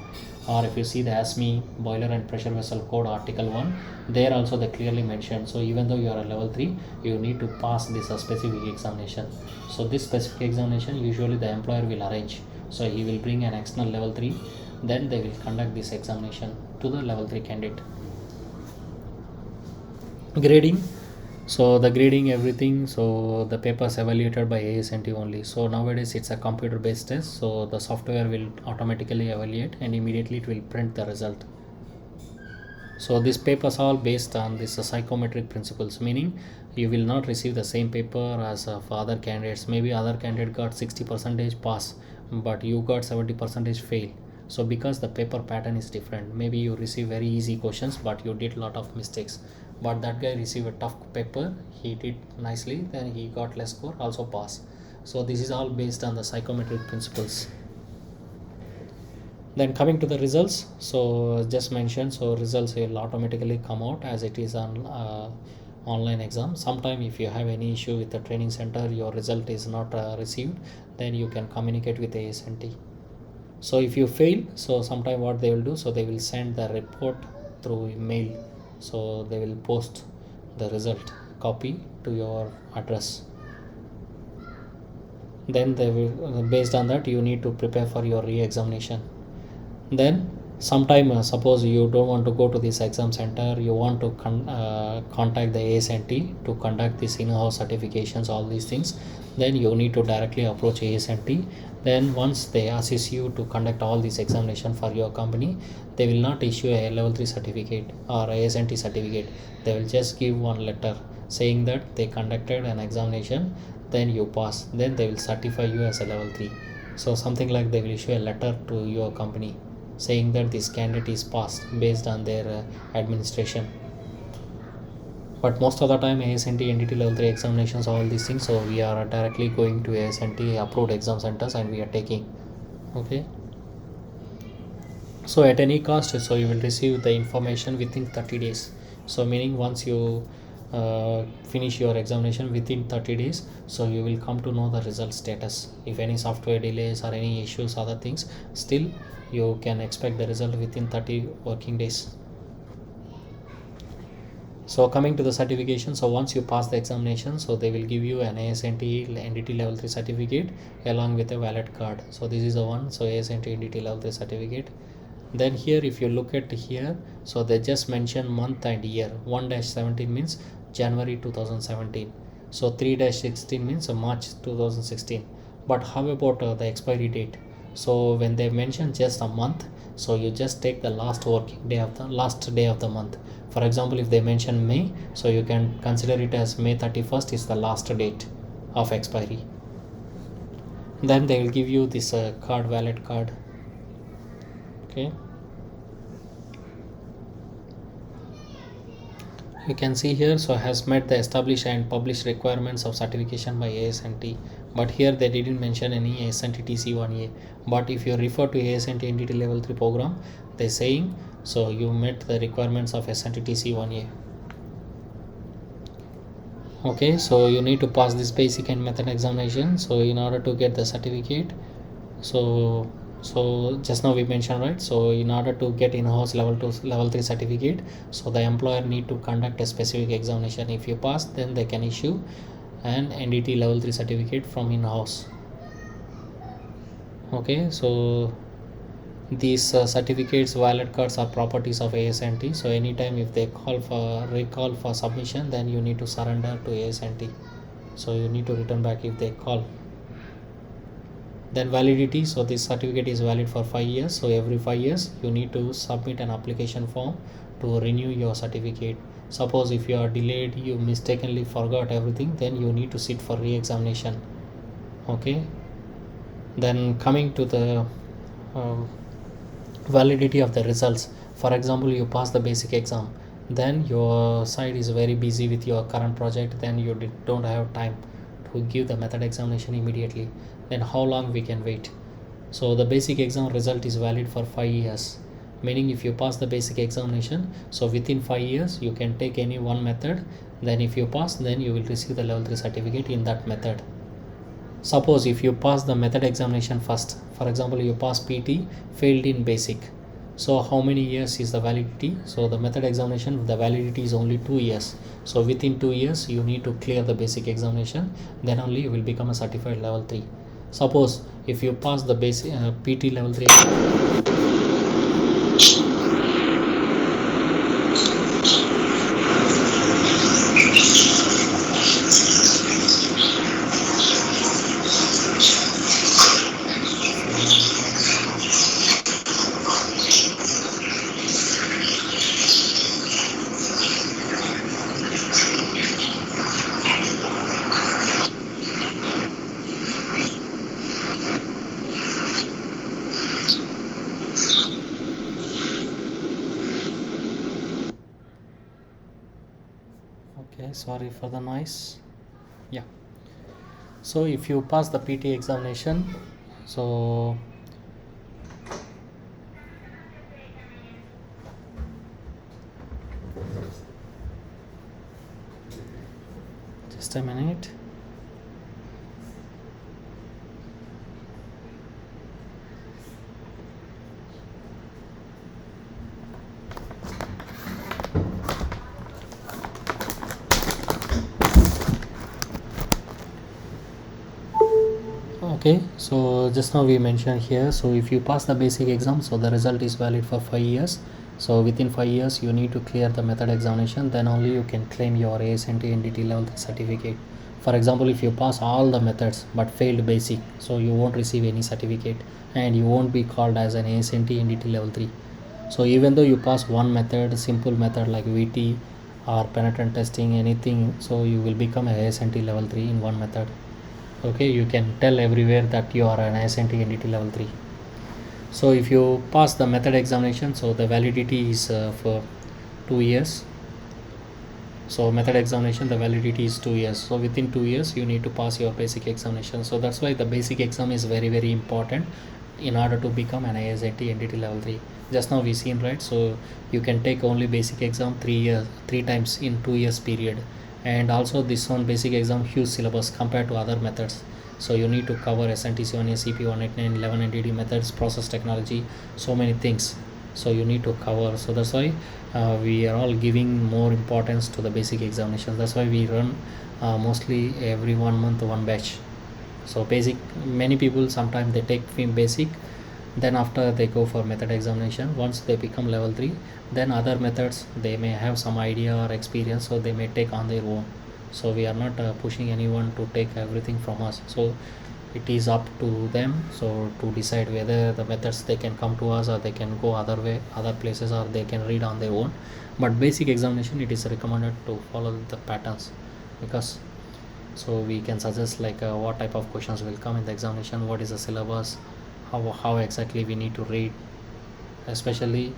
or if you see the ASME boiler and pressure vessel code article 1, there also they clearly mentioned. So even though you are a level 3, you need to pass this specific examination. So this specific examination usually the employer will arrange. So he will bring an external level 3, then they will conduct this examination to the level 3 candidate. Grading. So the grading, everything, so the papers evaluated by ASNT only. So nowadays it's a computer based test, so the software will automatically evaluate and immediately it will print the result. So these papers are all based on this psychometric principles, meaning you will not receive the same paper as for other candidates. Maybe other candidate got 60% pass, but you got 70% fail. So because the paper pattern is different, maybe you receive very easy questions but you did a lot of mistakes, but that guy received a tough paper, he did nicely, then he got less score, also pass. So this is all based on the psychometric principles. Then coming to the results, so just mentioned, so results will automatically come out as it is on online exam. Sometime if you have any issue with the training center, your result is not received, then you can communicate with ASNT. So if you fail, so sometime what they will do, so they will send the report through email, so they will post the result. copy to your address. Then they will, based on that, you need to prepare for your re-examination. Then sometime suppose you don't want to go to this exam center, you want to contact the ASNT to conduct this in-house certifications, all these things, then you need to directly approach ASNT. Then once they assist you to conduct all these examination for your company, they will not issue a level 3 certificate or ASNT certificate. They will just give one letter saying that they conducted an examination, then you pass, then they will certify you as a level 3. So something like they will issue a letter to your company saying that this candidate is passed based on their administration. But most of the time ASNT NDT level 3 examinations, all these things, so we are directly going to ASNT approved exam centers and we are taking. Okay, so at any cost, so you will receive the information within 30 days. So meaning once you finish your examination within 30 days, so you will come to know the result status. If any software delays or any issues, other things, still you can expect the result within 30 working days. So coming to the certification, so once you pass the examination, so they will give you an ASNT NDT level 3 certificate along with a valid card. So this is the one, so ASNT NDT level 3 certificate. Then here if you look at here, so they just mention month and year. 1-17 means January 2017, so 3-16 means March 2016. But how about the expiry date? So when they mention just a month, so you just take the last working day of the last day of the month. For example, if they mention May, so you can consider it as May 31st is the last date of expiry. Then they will give you this card, valid card. Okay, you can see here, so has met the established and published requirements of certification by ASNT. But here they didn't mention any ASNT TC1A. But if you refer to ASNT NDT level 3 program, they're saying so you met the requirements of ASNT TC1A. Okay, so you need to pass this basic and method examination, so in order to get the certificate. So just now we mentioned, right, so in order to get in-house level 2 level 3 certificate, so the employer need to conduct a specific examination. If you pass, then they can issue an NDT level 3 certificate from in-house. Okay, so these certificates, valid cards are properties of ASNT. So anytime if they recall for submission, then you need to surrender to ASNT. So you need to return back if they call. Then validity, so this certificate is valid for 5 years. So every 5 years you need to submit an application form to renew your certificate. Suppose if you are delayed, you mistakenly forgot everything, then you need to sit for re-examination. Okay, then coming to the validity of the results. For example, you pass the basic exam, then your side is very busy with your current project, then you don't have time to give the method examination immediately. Then how long we can wait? So the basic exam result is valid for 5 years, meaning if you pass the basic examination, so within 5 years you can take any one method. Then if you pass, then you will receive the level 3 certificate in that method. Suppose if you pass the method examination first, for example you pass PT, failed in basic, so how many years is the validity? So the method examination, the validity is only 2 years. So within 2 years you need to clear the basic examination, then only you will become a certified level 3. Suppose if you pass the basic PT level 3, okay, sorry for the noise. Yeah, so if you pass the PT examination, so just a minute. Okay, so just now we mentioned here, so if you pass the basic exam, so the result is valid for 5 years. So within 5 years you need to clear the method examination, then only you can claim your ASNT NDT level 3 certificate. For example, if you pass all the methods but failed basic, so you won't receive any certificate and you won't be called as an ASNT NDT level 3. So even though you pass one method, simple method like VT or penetrant testing, anything, so you will become a ASNT level 3 in one method. Okay, you can tell everywhere that you are an ASNT NDT level 3. So if you pass the method examination, so the validity is for 2 years. So method examination, the validity is 2 years. So within 2 years you need to pass your basic examination. So that's why the basic exam is very important in order to become an ASNT NDT level 3. Just now we seen, right? So you can take only basic exam 3 times in 2 years period. And also this one basic exam huge syllabus compared to other methods. So you need to cover SNTC1A, CP189, 11 NDT methods, process technology, so many things. So you need to cover. So that's why we are all giving more importance to the basic examinations. That's why we run mostly every 1 month one batch. So basic, many people sometimes they take basic, then after they go for method examination. Once they become level 3, then other methods they may have some idea or experience, so they may take on their own. So we are not pushing anyone to take everything from us. So it is up to them, so to decide whether the methods they can come to us or they can go other places, or they can read on their own. But basic examination, it is recommended to follow the patterns, because so we can suggest like what type of questions will come in the examination, what is the syllabus, how exactly we need to read. Especially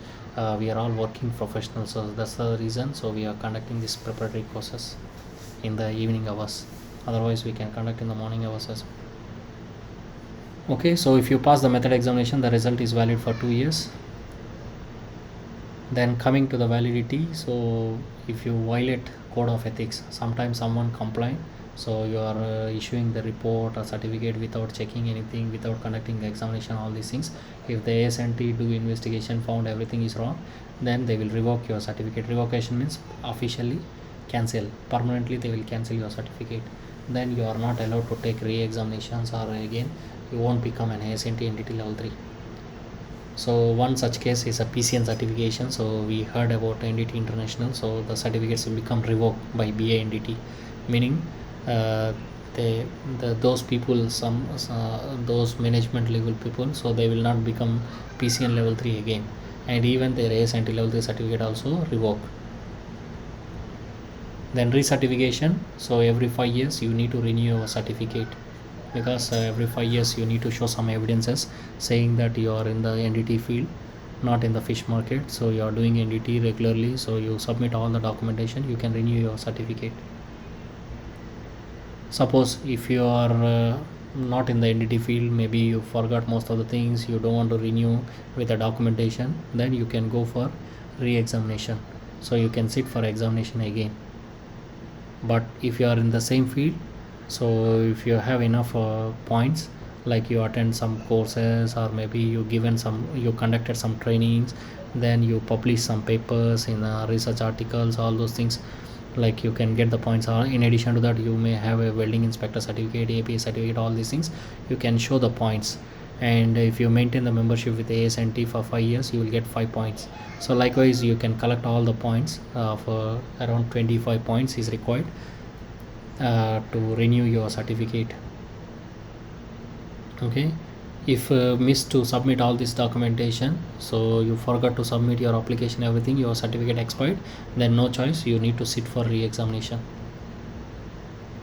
we are all working professionals, so that's the reason, so we are conducting this preparatory courses in the evening hours. Otherwise we can conduct in the morning hours as well. Okay, so if you pass the method examination, the result is valid for 2 years. Then coming to the validity, so if you violate code of ethics, sometimes someone complain, so you are issuing the report or certificate without checking anything, without conducting the examination, all these things. If the ASNT do investigation, found everything is wrong, then they will revoke your certificate. Revocation means officially cancel, permanently they will cancel your certificate. Then you are not allowed to take re-examinations, or again you won't become an ASNT NDT level 3. So one such case is a PCN certification. So we heard about NDT International, so the certificates will become revoked by BA NDT, meaning those people, those management level people, so they will not become PCN level 3 again, and even their ASNT level 3 certificate also revoked. Then recertification, so every 5 years you need to renew your certificate, because every 5 years you need to show some evidences saying that you are in the NDT field, not in the fish market. So you are doing NDT regularly, so you submit all the documentation, you can renew your certificate. Suppose if you are not in the NDT field, maybe you forgot most of the things, you don't want to renew with the documentation, then you can go for re-examination, so you can sit for examination again. But if you are in the same field, so if you have enough points, like you attend some courses, or maybe you conducted some trainings, then you publish some papers in research articles, all those things, like you can get the points. In addition to that, you may have a welding inspector certificate, APA certificate, all these things, you can show the points. And if you maintain the membership with ASNT for 5 years, you will get 5 points. So likewise you can collect all the points, for around 25 points is required to renew your certificate. Okay, if missed to submit all this documentation, so you forgot to submit your application, everything, your certificate expired, then no choice, you need to sit for re-examination.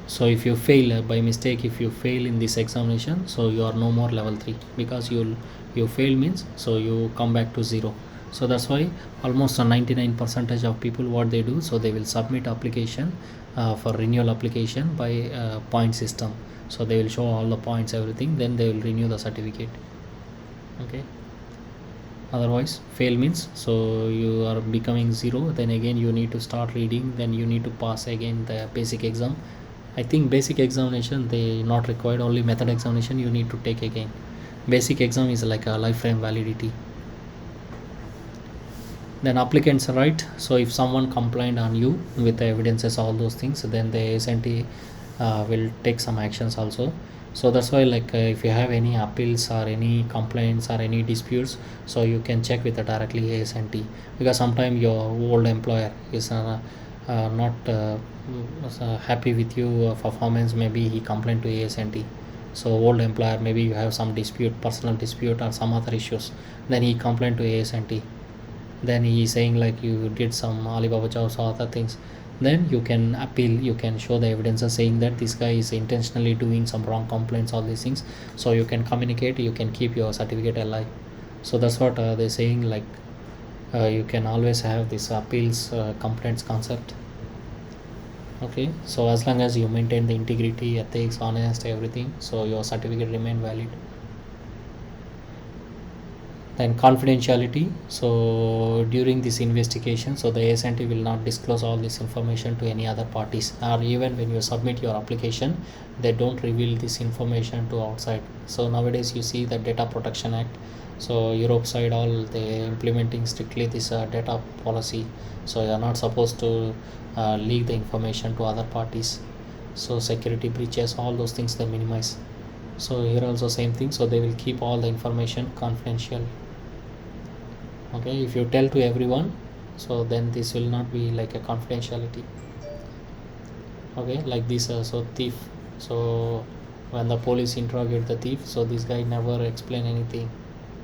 So if you fail by mistake, if you fail in this examination, so you are no more level 3, because you fail means so you come back to 0. So that's why almost 99% of people, what they do, so they will submit application for renewal application by point system. So they will show all the points, everything, then they will renew the certificate. Okay, otherwise fail means so you are becoming 0, then again you need to start reading, then you need to pass again the basic exam. I think basic examination they not required, only method examination you need to take again. Basic exam is like a lifetime validity. Then applicants right, so if someone complained on you with the evidences, all those things, then the ASNT will take some actions also. So that's why like if you have any appeals or any complaints or any disputes, so you can check with directly AS&T, because sometimes your old employer is not happy with you performance, maybe he complained to AS&T. So old employer, maybe you have some dispute, personal dispute or some other issues, then he complained to AS&T, then he is saying like you did some Alibaba jobs or other things, then you can appeal, you can show the evidences saying that this guy is intentionally doing some wrong complaints, all these things. So you can communicate, you can keep your certificate alive. So that's what they're saying, like you can always have this appeals complaints concept. Okay, so as long as you maintain the integrity, ethics, honest, everything, so your certificate remain valid. Then confidentiality, so during this investigation, so the AS&T will not disclose all this information to any other parties, or even when you submit your application, they don't reveal this information to outside. So nowadays you see the Data Protection Act, so Europe side all they implementing strictly this data policy, so you are not supposed to leak the information to other parties. So security breaches, all those things they minimize. So here also same thing, so they will keep all the information confidential. Okay, if you tell to everyone, so then this will not be like a confidentiality. Okay, like this so thief, so when the police interrogate the thief, so this guy never explain anything,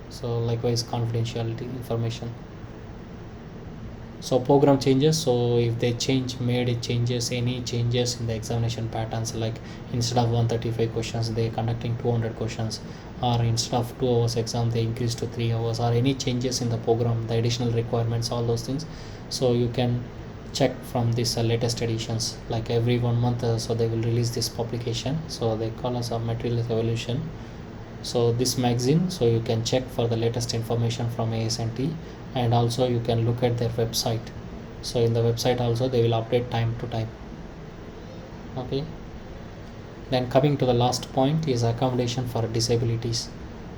so likewise confidentiality information. So program changes, so if they made changes, any changes in the examination patterns, like instead of 135 questions they conducting 200 questions, or instead of 2 hours exam they increase to 3 hours, or any changes in the program, the additional requirements, all those things, so you can check from this latest editions, like every 1 month, so they will release this publication, so they call us a materials evolution. So this magazine, so you can check for the latest information from AS&T, and also you can look at their website. So in the website also they will update time to time. Okay, then coming to the last point is accommodation for disabilities.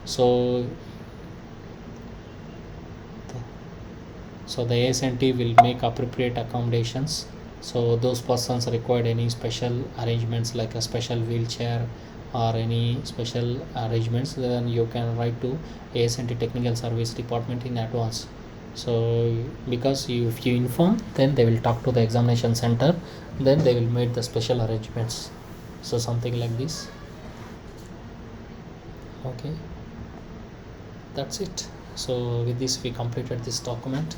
So the AS&T will make appropriate accommodations, so those persons required any special arrangements like a special wheelchair or any special arrangements, then you can write to AS&T technical service department in advance. So because if you inform, then they will talk to the examination center, then they will make the special arrangements. So something like this. Okay, that's it. So with this we completed this document.